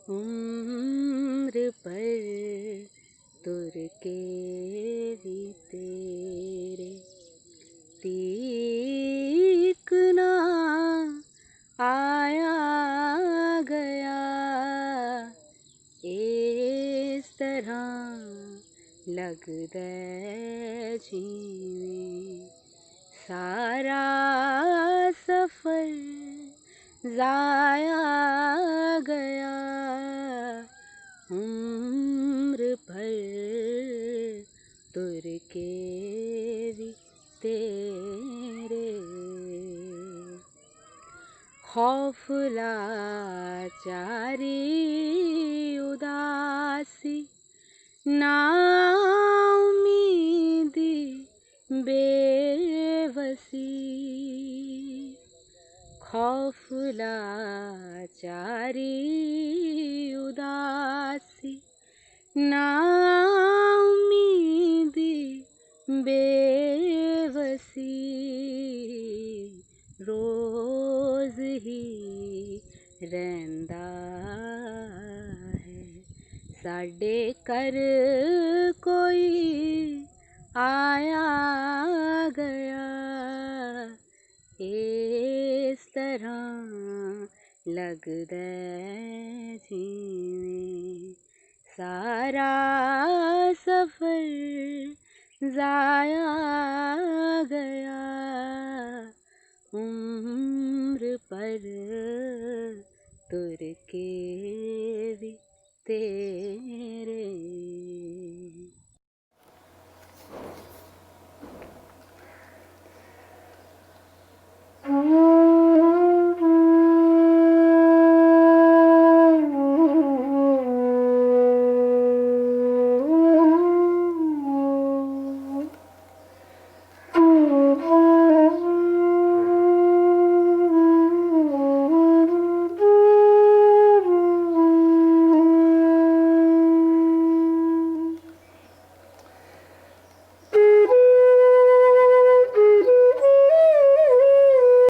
उम्र पर तुर के भी तेरे तीकना आया गया, इस तरह लगदा जिवें सारा सफर जाया गया। उम्र भर तुर के भी तेरे खौफ लाचारी उदासी नाउमीदी बेबसी, खौफ लाचारी उदासी नाउमीदी बेबसी, रोज ही रहिंदा है साडे घर कोई आया गया, इस तरह लगदा जिवें सारा सफर जाया गया। उम्र पर तुर के भी तेरे